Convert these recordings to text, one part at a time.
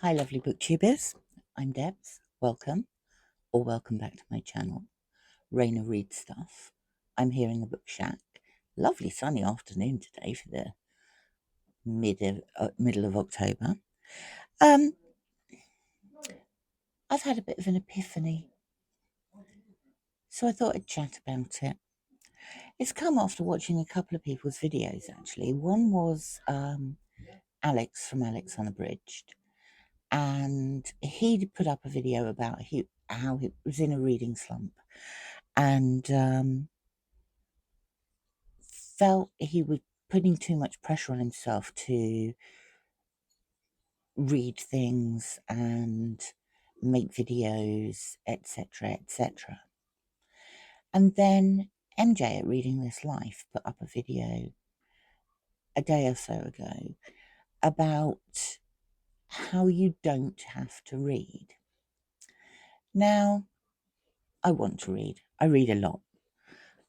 Hi, lovely booktubers. I'm Debs. Welcome, or welcome back to my channel, Raina Read Stuff. I'm here in the book shack. Lovely sunny afternoon today for the middle of October. I've had a bit of an epiphany, so I thought I'd chat about it. It's come after watching a couple of people's videos, actually. One was Alex from Alex Unabridged, and he'd put up a video about how he was in a reading slump and felt he was putting too much pressure on himself to read things and make videos, etc., etc. And then MJ at Reading This Life put up a video a day or so ago about how you don't have to read. Now, I want to read. I read a lot.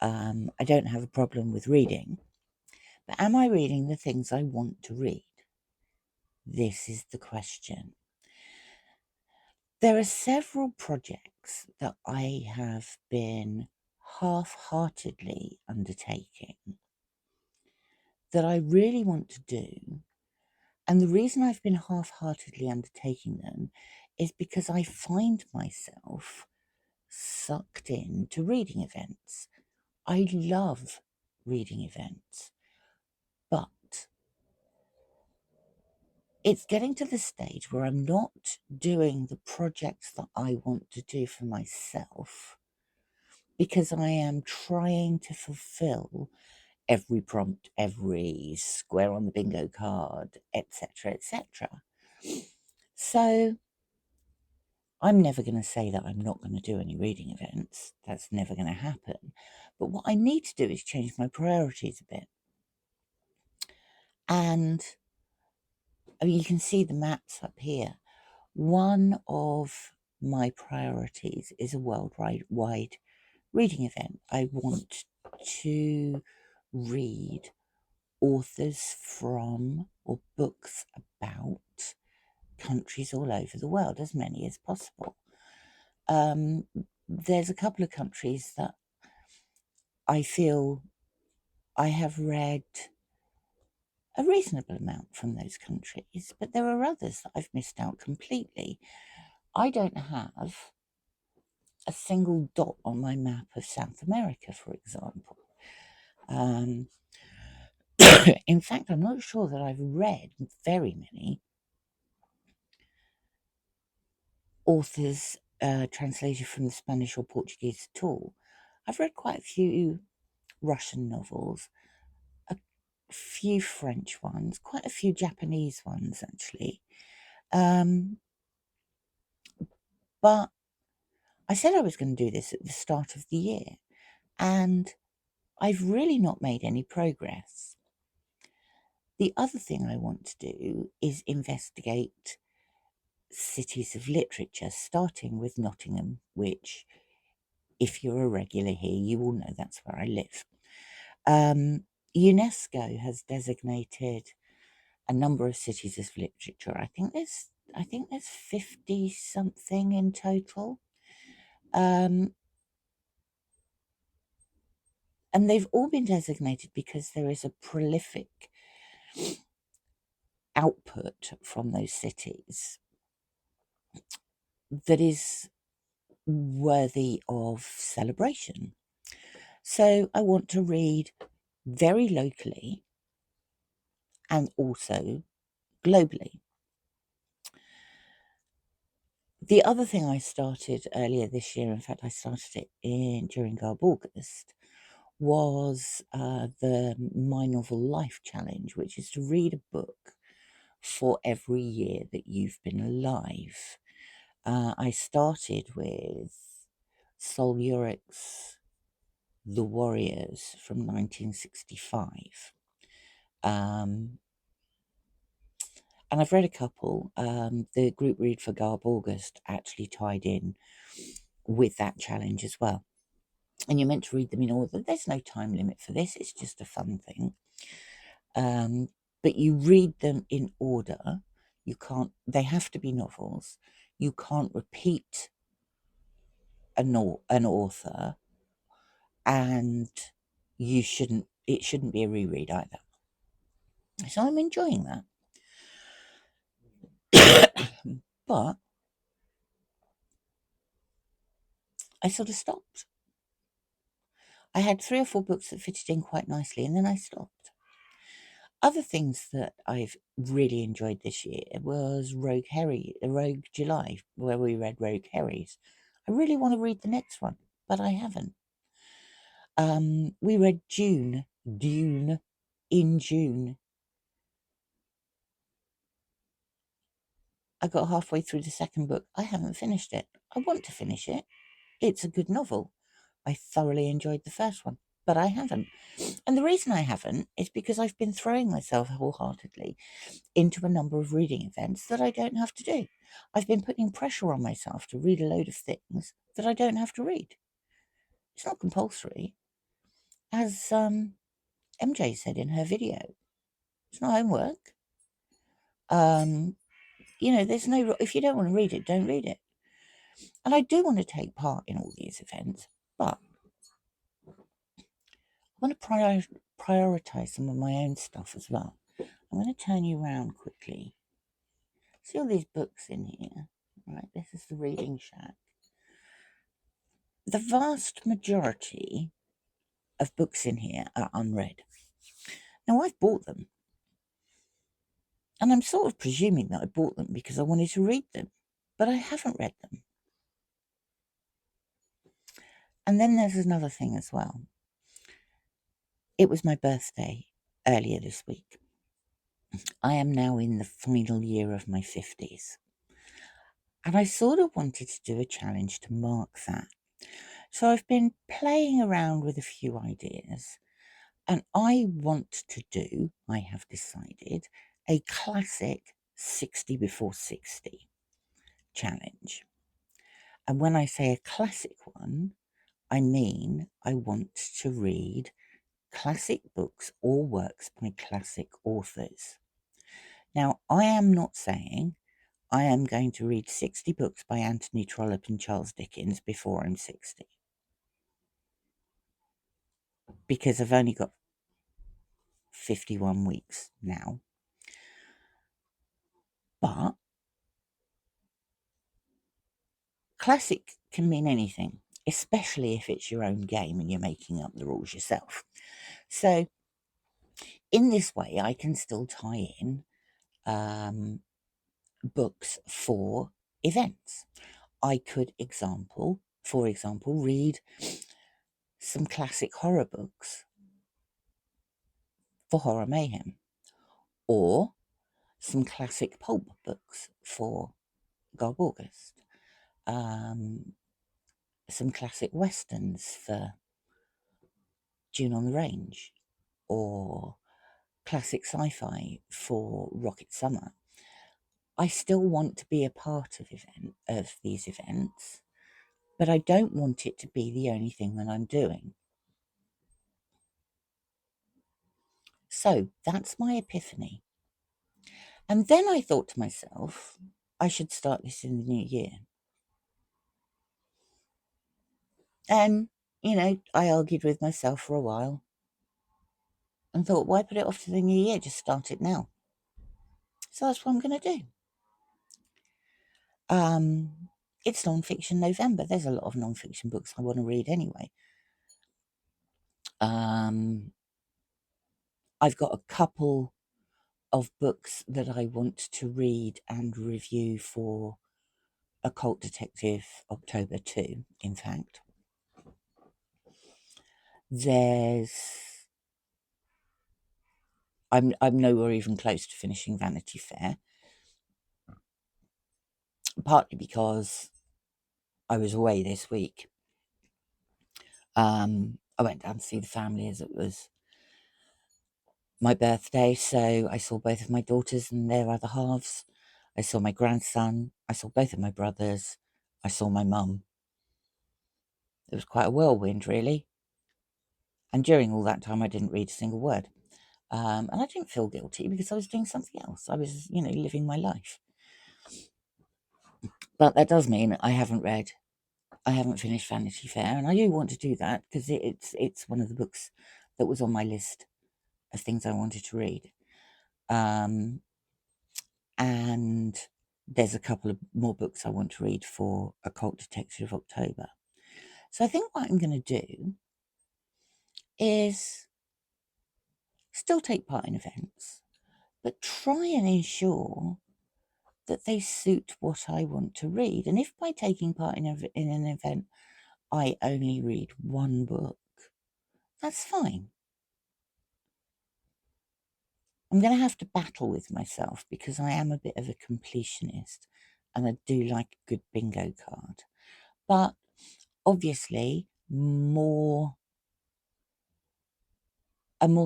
I don't have a problem with reading. But am I reading the things I want to read? This is the question. There are several projects that I have been half-heartedly undertaking that I really want to do. And the reason I've been half-heartedly undertaking them is because I find myself sucked into reading events. I love reading events, but it's getting to the stage where I'm not doing the projects that I want to do for myself because I am trying to fulfill every prompt, every square on the bingo card, etc., etc. So I'm never going to say that I'm not going to do any reading events. That's never going to happen. But what I need to do is change my priorities a bit. And I mean, you can see the maps up here. One of my priorities is a worldwide reading event. I want to read authors from or books about countries all over the world, as many as possible. There's a couple of countries that I feel I have read a reasonable amount from those countries, but there are others that I've missed out completely. I don't have a single dot on my map of South America, for example. In fact, I'm not sure that I've read very many authors translated from the Spanish or Portuguese at all. I've read quite a few Russian novels, a few French ones, quite a few Japanese ones, actually. But I said I was going to do this at the start of the year, and I've really not made any progress. The other thing I want to do is investigate cities of literature, starting with Nottingham, which, if you're a regular here, you will know that's where I live. UNESCO has designated a number of cities of literature. I think there's 50 something in total. And they've all been designated because there is a prolific output from those cities that is worthy of celebration. So I want to read very locally and also globally. The other thing I started earlier this year, in fact, I started it during Garb August, was the My Novel Life Challenge, which is to read a book for every year that you've been alive. I started with Sol Urich's The Warriors from 1965. And I've read a couple. The group read for Garb August actually tied in with that challenge as well. And you're meant to read them in order. There's no time limit for this. It's just a fun thing. But you read them in order You can't, they have to be novels. You can't repeat an author, and it shouldn't be a reread either. So I'm enjoying that. But I sort of stopped. I had 3 or 4 books that fitted in quite nicely, and then I stopped. Other things that I've really enjoyed this year was Rogue July, where we read Rogue Herries. I really want to read the next one, but I haven't. We read Dune in June. I got halfway through the second book. I haven't finished it. I want to finish it. It's a good novel. I thoroughly enjoyed the first one, but I haven't. And the reason I haven't is because I've been throwing myself wholeheartedly into a number of reading events that I don't have to do. I've been putting pressure on myself to read a load of things that I don't have to read. It's not compulsory. As MJ said in her video, it's not homework. There's no, if you don't want to read it, don't read it. And I do want to take part in all these events, but I want to prioritize some of my own stuff as well. I'm going to turn you around quickly. See all these books in here, right? This is the reading shack. The vast majority of books in here are unread. Now, I've bought them, and I'm sort of presuming that I bought them because I wanted to read them, but I haven't read them. And then there's another thing as well. It was my birthday earlier this week. I am now in the final year of my 50s. And I sort of wanted to do a challenge to mark that. So I've been playing around with a few ideas. And I have decided, a classic 60 before 60 challenge. And when I say a classic one, I mean I want to read classic books or works by classic authors. Now, I am not saying I am going to read 60 books by Anthony Trollope and Charles Dickens before I'm 60. Because I've only got 51 weeks now. But classic can mean anything, especially if it's your own game and you're making up the rules yourself. So in this way, I can still tie in books for events. I could, for example, read some classic horror books for Horror Mayhem, or some classic pulp books for Garb August, some classic westerns for June on the Range, or classic sci-fi for Rocket Summer. I still want to be a part of these events, but I don't want it to be the only thing that I'm doing. So that's my epiphany. And then I thought to myself, I should start this in the new year. And, I argued with myself for a while and thought, why put it off to the new year? Just start it now. So that's what I'm going to do. It's non-fiction November. There's a lot of non-fiction books I want to read anyway. I've got a couple of books that I want to read and review for Occult Detective October 2, in fact. I'm nowhere even close to finishing Vanity Fair, partly because I was away this week. I went down to see the family as it was my birthday, so I saw both of my daughters and their other halves. I saw my grandson. I saw both of my brothers. I saw my mum. It was quite a whirlwind, really. And during all that time, I didn't read a single word. And I didn't feel guilty because I was doing something else. I was, living my life. But that does mean I haven't finished Vanity Fair, and I do want to do that because it's one of the books that was on my list of things I wanted to read. And there's a couple of more books I want to read for Occult Detective October. So I think what I'm going to do is still take part in events, but try and ensure that they suit what I want to read. And if by taking part in an event I only read one book, that's fine. I'm going to have to battle with myself because I am a bit of a completionist and I do like a good bingo card. But obviously, a more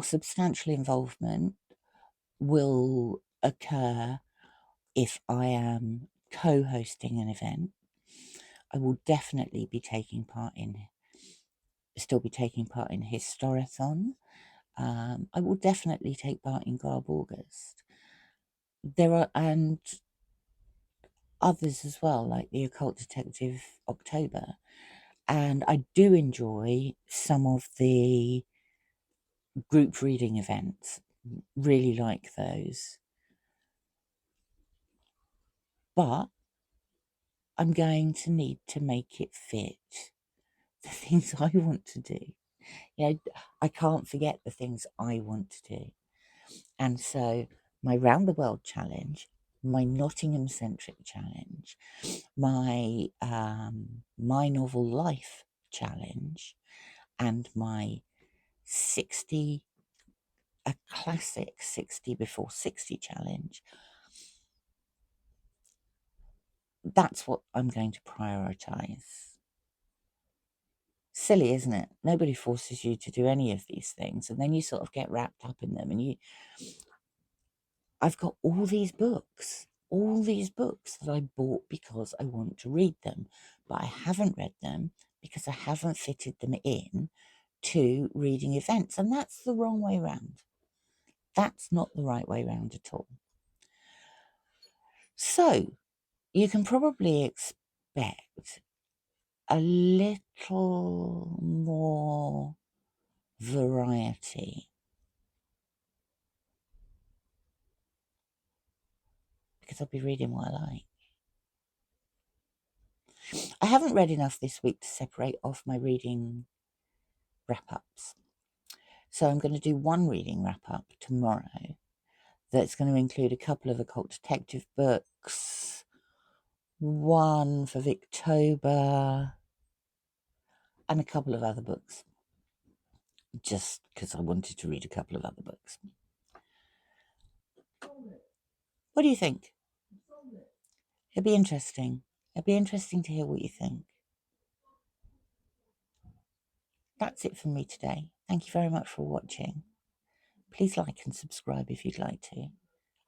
substantial involvement will occur if I am co-hosting an event. I will definitely still be taking part in Historathon. I will definitely take part in Garb August. There are, and others as well, like the Occult Detective October. And I do enjoy some of the group reading events, really like those. But I'm going to need to make it fit the things I want to do. I can't forget the things I want to do. And so my Round the World challenge, my Nottingham-centric challenge, my Novel Life challenge, and my a classic 60 before 60 challenge, that's what I'm going to prioritise. Silly, isn't it? Nobody forces you to do any of these things, and then you sort of get wrapped up in them, and I've got all these books that I bought because I want to read them, but I haven't read them because I haven't fitted them in to reading events, and that's the wrong way round. That's not the right way round at all. So you can probably expect a little more variety because I'll be reading what I like. I haven't read enough this week to separate off my reading wrap-ups. So I'm going to do one reading wrap-up tomorrow that's going to include a couple of occult detective books, one for Victober, and a couple of other books, just because I wanted to read a couple of other books. What do you think? It'd be interesting. It'd be interesting to hear what you think. That's it from me today. Thank you very much for watching. Please like and subscribe if you'd like to.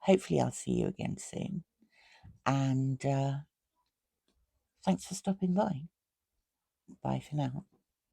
Hopefully I'll see you again soon. And thanks for stopping by. Bye for now.